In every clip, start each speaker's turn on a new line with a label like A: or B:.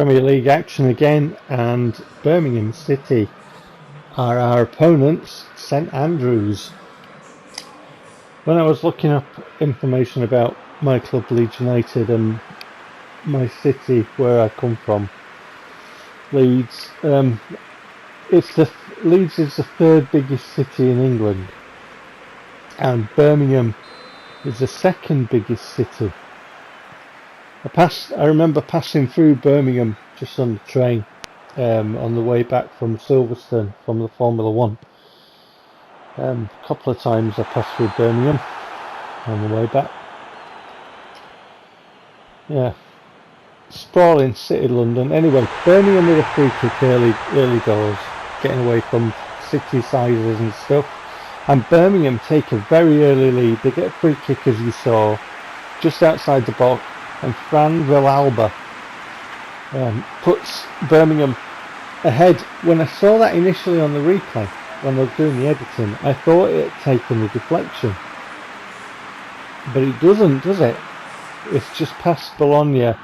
A: Premier League action again, and Birmingham City are our opponents, St Andrews. When I was looking up information about my club Leeds United and my city where I come from, Leeds, Leeds is the third biggest city in England, and Birmingham is the second biggest city. I remember passing through Birmingham just on the train on the way back from Silverstone from the Formula One. A couple of times I passed through Birmingham on the way back. Yeah, sprawling city, London. Anyway, Birmingham with a free kick early doors, getting away from city sizes and stuff. And Birmingham take a very early lead. They get a free kick, as you saw, just outside the box. And Fran Villalba puts Birmingham ahead. When I saw that initially on the replay, when they were doing the editing, I thought it had taken the deflection. But it doesn't, does it? It's just past Bologna.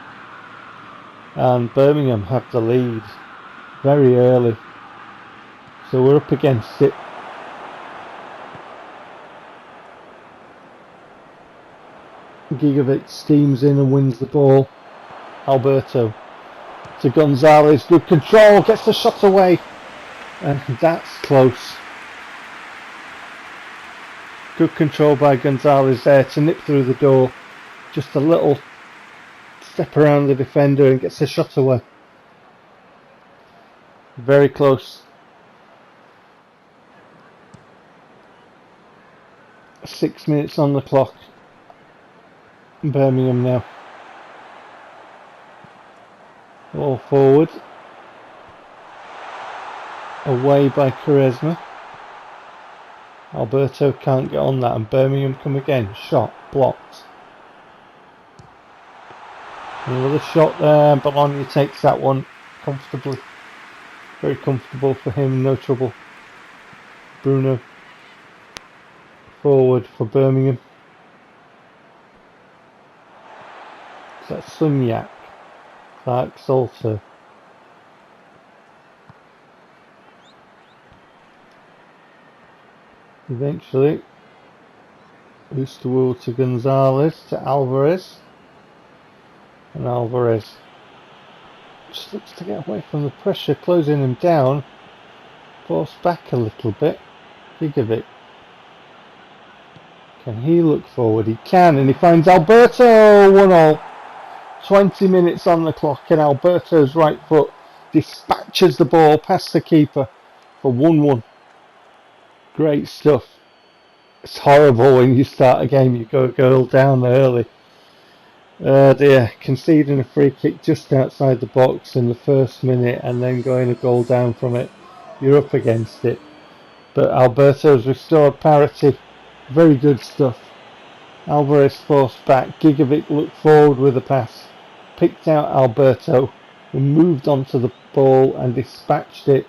A: And Birmingham have the lead very early. So we're up against it. Gigovic steams in and wins the ball. Alberto to Gonzalez, good control, gets the shot away, and that's close. Good control by Gonzalez there to nip through the door. Just a little step around the defender and gets the shot away. Very close. 6 minutes on the clock. Birmingham now. All forward. Away by Quaresma. Alberto can't get on that, and Birmingham come again. Shot blocked. Another shot there. Bologna takes that one comfortably. Very comfortable for him. No trouble. Bruno forward for Birmingham. That's Sunyak, Clark Salter. Eventually, Oosterwold to Gonzalez to Alvarez. And Alvarez just looks to get away from the pressure, closing him down. Forced back a little bit. Gigovic. Can he look forward? He can, and he finds Alberto. 1-1. 20 minutes on the clock, and Alberto's right foot dispatches the ball past the keeper for 1-1. Great stuff. It's horrible when you start a game, you go a goal down early. Dear, conceding a free kick just outside the box in the first minute and then going a goal down from it. You're up against it. But Alberto's restored parity. Very good stuff. Alvarez forced back. Gigovic looked forward with a pass. Picked out Alberto, who moved onto the ball and dispatched it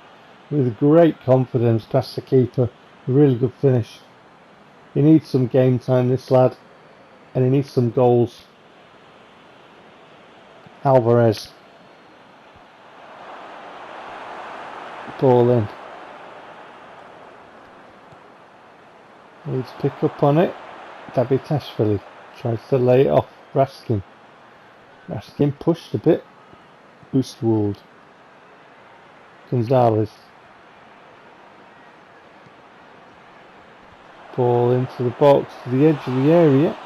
A: with great confidence past the keeper. A really good finish. He needs some game time, this lad, and he needs some goals. Alvarez. Ball in. Needs to pick up on it. Davitashvili tries to lay it off Raskin. Raskin pushed a bit. Oosterwold. Gonzalez. Ball into the box to the edge of the area.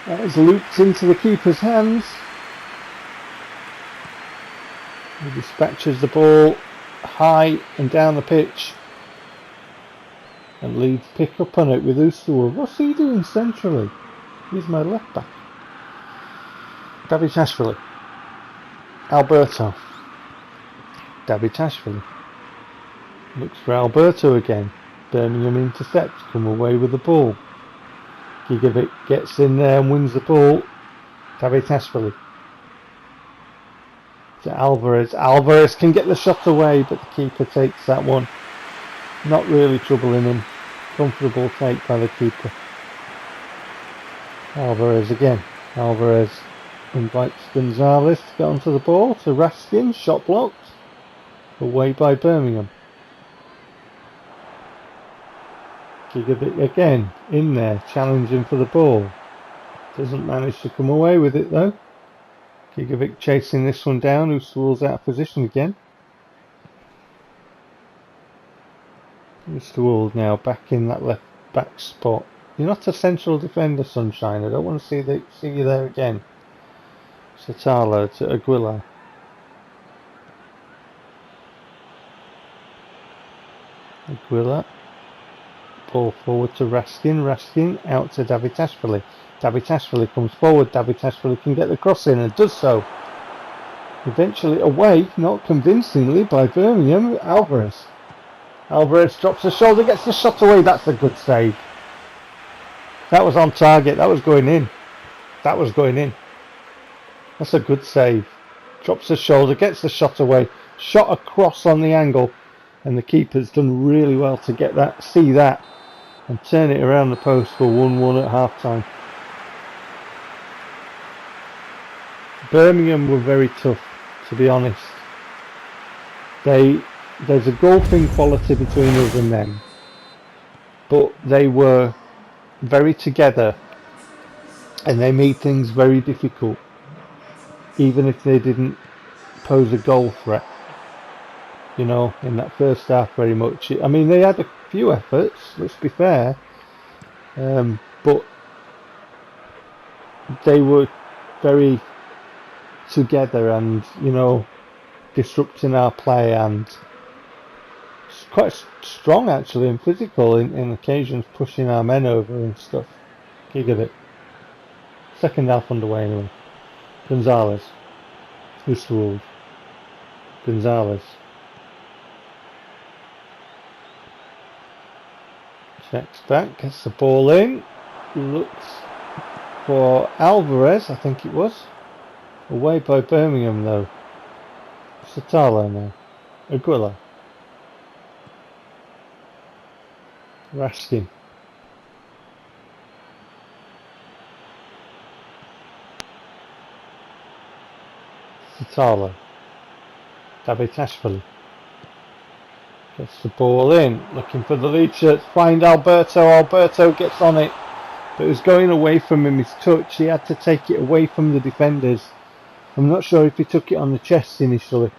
A: That is looped into the keeper's hands. He dispatches the ball high and down the pitch. And Leeds pick up on it with Oosterwold. What's he doing centrally? He's my left back. Davitashvili. Alberto. Davitashvili. Looks for Alberto again. Birmingham intercepts, come away with the ball. Gigovic gets in there and wins the ball. Davitashvili. To Alvarez. Alvarez can get the shot away, but the keeper takes that one. Not really troubling him. Comfortable take by the keeper. Alvarez again. Alvarez invites Gonzalez to get onto the ball to Raskin, shot blocked, away by Birmingham. Gigovic again in there, challenging for the ball. Doesn't manage to come away with it though. Gigovic chasing this one down, Oosthuizen out of position again. Oosthuizen now back in that left back spot. You're not a central defender, Sunshine. I don't want to see you there again. Satala to Aguila. Aguila. Ball forward to Raskin. Raskin out to Davitashvili. Davitashvili comes forward. Davitashvili can get the cross in and does so. Eventually away, not convincingly, by Birmingham. Alvarez. Alvarez drops the shoulder, gets the shot away. That's a good save. That was on target. That was going in. That was going in. That's a good save. Drops the shoulder, gets the shot away. Shot across on the angle. And the keeper's done really well to get that, see that, and turn it around the post for 1-1 at half time. Birmingham were very tough, to be honest. There's a golfing quality between us and them. But they were very together and they made things very difficult, even if they didn't pose a goal threat. You know, in that first half very much. I mean, they had a few efforts, let's be fair, but they were very together and, you know, disrupting our play, and quite strong actually and physical in occasions, pushing our men over and stuff. Gig of it. Second half underway anyway. Gonzalez. This ruled. Gonzalez. Checks back, gets the ball in. Looks for Alvarez, I think it was. Away by Birmingham though. Satala now. Aguila. Raskin. Satala. Davitashvili. Gets the ball in, looking for the lead shirt, find Alberto. Alberto gets on it, but it was going away from him, his touch. He had to take it away from the defenders. I'm not sure if he took it on the chest initially.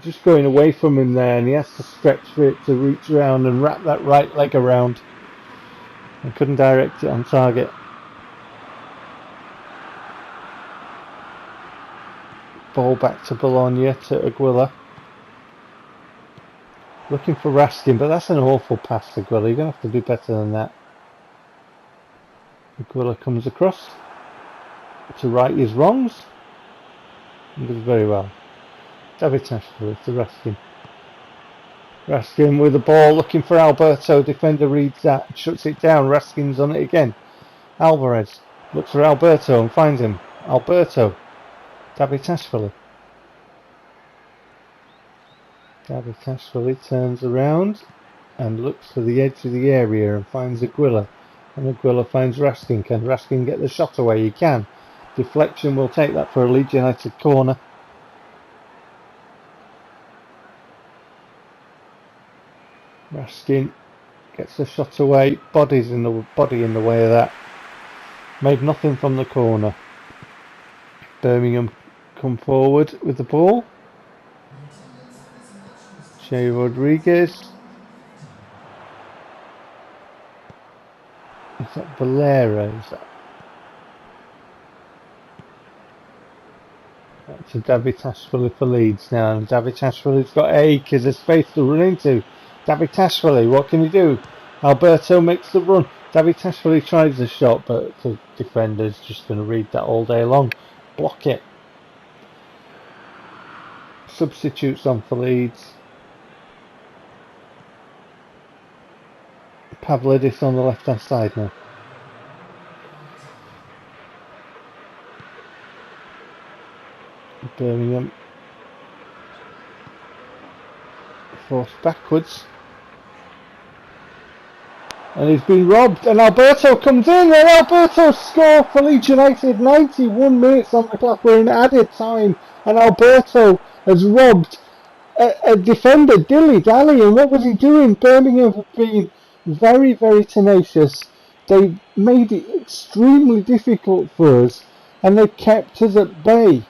A: Just going away from him there, and he has to stretch for it to reach around and wrap that right leg around. And couldn't direct it on target. Ball back to Bologna, to Aguila. Looking for Raskin, but that's an awful pass to Aguila. You're going to have to do better than that. Aguila comes across to right his wrongs. And does very well. Davitashvili to Raskin. Raskin with the ball, looking for Alberto. Defender reads that, shuts it down. Raskin's on it again. Alvarez looks for Alberto and finds him. Alberto. Davitashvili. Davitashvili turns around and looks for the edge of the area and finds Aguila. And Aguila finds Raskin. Can Raskin get the shot away? He can. Deflection will take that for a Leeds United corner. Raskin gets the shot away. Body in the way of that. Made nothing from the corner. Birmingham come forward with the ball. Shea Rodriguez. Is that Valera? Is that? That's a Davitashvili for Leeds now. And Davitashvili's got acres of space to run into. Davitashvili, what can he do? Alberto makes the run. Davitashvili tries the shot, but the defender's just going to read that all day long. Block it. Substitutes on for Leeds. Pavlidis on the left hand side now. Birmingham forced backwards. And he's been robbed, and Alberto comes in, and Alberto scores for Leeds United. 91 minutes on the clock. We're in added time, and Alberto has robbed a defender, Dilly Dally. And what was he doing? Birmingham have been very, very tenacious. They made it extremely difficult for us, and they kept us at bay.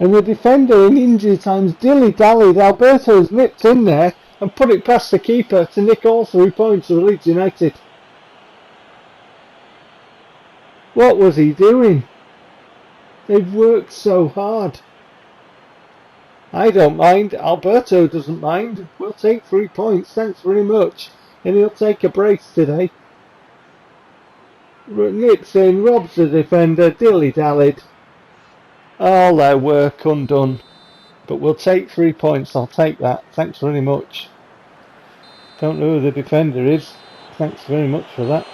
A: And the defender in injury times dilly-dallied. Alberto's nipped in there and put it past the keeper to nick all 3 points of Leeds United. What was he doing? They've worked so hard. I don't mind. Alberto doesn't mind. We'll take 3 points. Thanks very much. And he'll take a brace today. Nips in, robs the defender, dilly-dallied. All their work undone. But we'll take 3 points. I'll take that. Thanks very much. Don't know who the defender is. Thanks very much for that.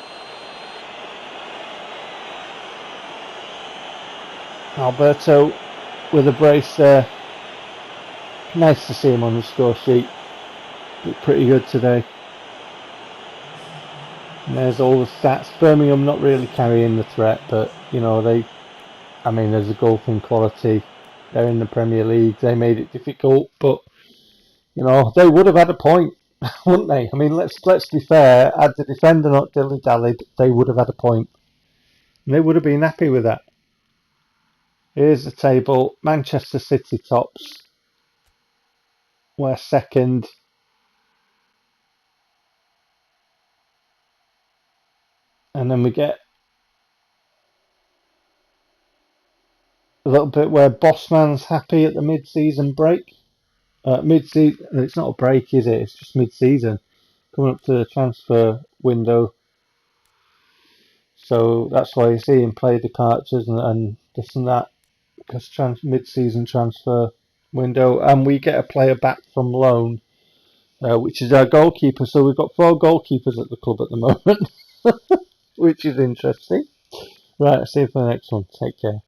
A: Alberto with a brace there. Nice to see him on the score sheet. Looked pretty good today. And there's all the stats. Birmingham not really carrying the threat, but you know there's a golfing quality. They're in the Premier League. They made it difficult, but you know they would have had a point, wouldn't they? I mean, let's be fair. Had the defender not dilly-dallied, they would have had a point. And they would have been happy with that. Here's the table. Manchester City tops. We're second. And then we get a little bit where Bossman's happy at the mid-season break. Mid-season, it's not a break, is it? It's just mid-season. Coming up to the transfer window. So that's why you see him play departures and this and that. Because mid-season transfer window. And we get a player back from loan. Which is our goalkeeper. So we've got 4 goalkeepers at the club at the moment. Which is interesting. Right, see you for the next one. Take care.